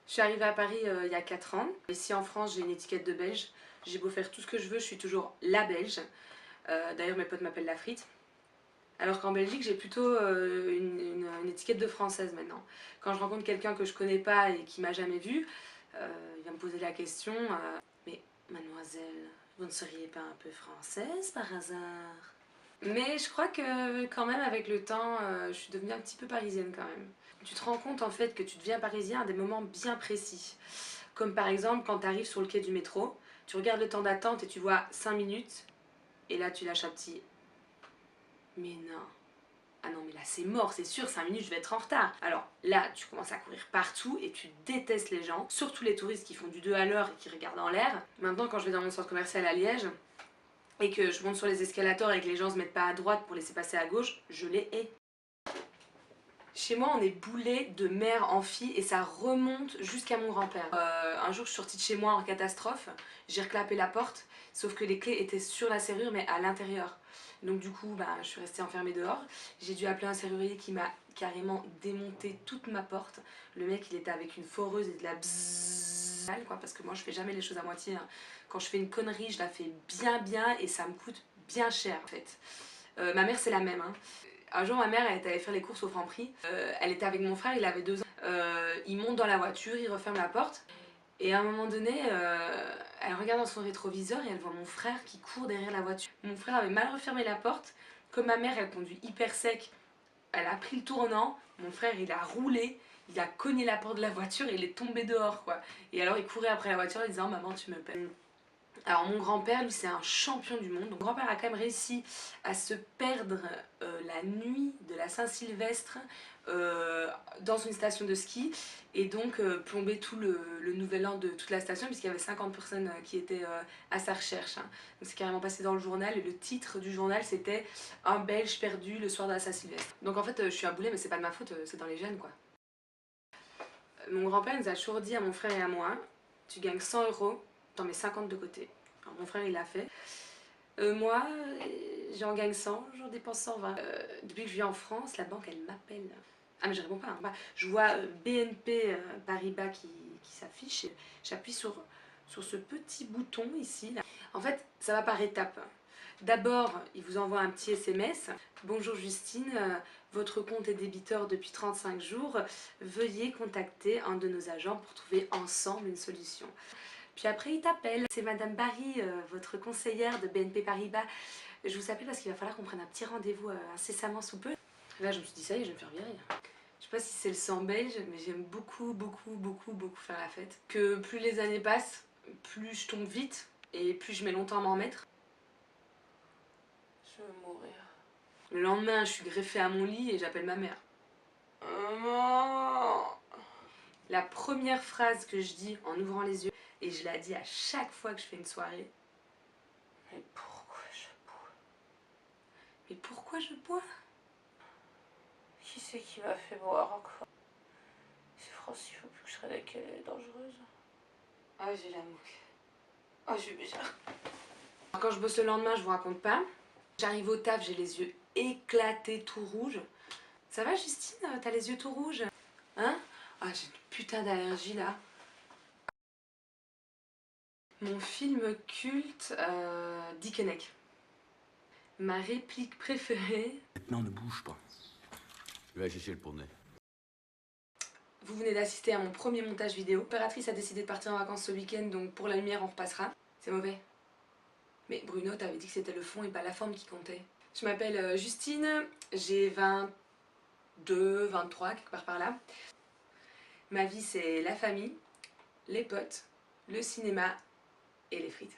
Je suis arrivée à Paris il y a 4 ans. Ici en France, j'ai une étiquette de belge. J'ai beau faire tout ce que je veux, je suis toujours la belge. D'ailleurs, mes potes m'appellent la frite. Alors qu'en Belgique, j'ai plutôt une étiquette de française maintenant. Quand je rencontre quelqu'un que je connais pas et qui m'a jamais vue, il va me poser la question mais mademoiselle, vous ne seriez pas un peu française par hasard? Mais je crois que quand même avec le temps, je suis devenue un petit peu parisienne quand même. Tu te rends compte en fait que tu deviens parisien à des moments bien précis. Comme par exemple quand tu arrives sur le quai du métro, tu regardes le temps d'attente et tu vois 5 minutes, et là tu lâches un petit mais non. Ah non mais là c'est mort, c'est sûr, 5 minutes je vais être en retard. Alors là tu commences à courir partout et tu détestes les gens, surtout les touristes qui font du 2 à l'heure et qui regardent en l'air. Maintenant quand je vais dans mon centre commercial à Liège et que je monte sur les escalators et que les gens se mettent pas à droite pour laisser passer à gauche, je les hais. Chez moi, on est boulé de mère en fille et ça remonte jusqu'à mon grand-père. Un jour, je suis sortie de chez moi en catastrophe, j'ai reclapé la porte, sauf que les clés étaient sur la serrure mais à l'intérieur. Donc du coup, bah, je suis restée enfermée dehors. J'ai dû appeler un serrurier qui m'a carrément démonté toute ma porte. Le mec, il était avec une foreuse et de la bzzz, quoi, parce que moi, je fais jamais les choses à moitié. Hein. Quand je fais une connerie, je la fais bien et ça me coûte bien cher en fait. Ma mère, c'est la même. Hein. Un jour, ma mère, elle était allée faire les courses au Franprix. Elle était avec mon frère, il avait 2 ans. Il monte dans la voiture, il referme la porte. Et à un moment donné, elle regarde dans son rétroviseur et elle voit mon frère qui court derrière la voiture. Mon frère avait mal refermé la porte. Comme ma mère, elle conduit hyper sec, elle a pris le tournant. Mon frère, il a roulé, il a cogné la porte de la voiture et il est tombé dehors, quoi. Et alors, il courait après la voiture en disant « Maman, tu me paies ». Alors mon grand-père, lui, c'est un champion du monde. Mon grand-père a quand même réussi à se perdre la nuit de la Saint-Sylvestre dans une station de ski et donc plomber tout le nouvel an de toute la station puisqu'il y avait 50 personnes qui étaient à sa recherche. Hein. Donc c'est carrément passé dans le journal et le titre du journal c'était « Un Belge perdu le soir de la Saint-Sylvestre ». Donc en fait je suis un boulet mais c'est pas de ma faute, c'est dans les gènes quoi. Mon grand-père nous a toujours dit à mon frère et à moi « Tu gagnes 100 €, t'en mets 50 de côté ». Alors mon frère il l'a fait. Moi, j'en gagne 100, j'en dépense 120. Depuis que je vis en France, la banque elle m'appelle. Ah mais je réponds pas. Hein. Je vois BNP Paribas qui s'affiche. J'appuie sur ce petit bouton ici. Là. En fait, ça va par étapes. D'abord, il vous envoie un petit SMS. Bonjour Justine, votre compte est débiteur depuis 35 jours. Veuillez contacter un de nos agents pour trouver ensemble une solution. Puis après, il t'appelle. C'est Madame Barry, votre conseillère de BNP Paribas. Je vous appelle parce qu'il va falloir qu'on prenne un petit rendez-vous incessamment sous peu. Là, je me suis dit, ça y est, je vais me faire virer. Je sais pas si c'est le sang belge, mais j'aime beaucoup faire la fête. Que plus les années passent, plus je tombe vite et plus je mets longtemps à m'en remettre. Je vais mourir. Le lendemain, je suis greffée à mon lit et j'appelle ma mère. Maman. La première phrase que je dis en ouvrant les yeux, et je la dis à chaque fois que je fais une soirée. Mais pourquoi je bois? Mais pourquoi je bois? Qui c'est qui m'a fait boire encore? C'est France, il faut plus que je réveille qu'elle est dangereuse. Ah j'ai la mouque. Oh je suis bizarre. Quand je bosse le lendemain, je vous raconte pas. J'arrive au taf, j'ai les yeux éclatés tout rouges. Ça va Justine? T'as les yeux tout rouges? Hein? Ah j'ai une putain d'allergie là. Mon film culte, Dickeneck. Ma réplique préférée... Maintenant, ne bouge pas. Je vais chercher le poney. Vous venez d'assister à mon premier montage vidéo. L'opératrice a décidé de partir en vacances ce week-end, donc pour la lumière, on repassera. C'est mauvais. Mais Bruno, t'avais dit que c'était le fond et pas la forme qui comptait. Je m'appelle Justine, j'ai 22, 23, quelque part par là. Ma vie, c'est la famille, les potes, le cinéma et les frites.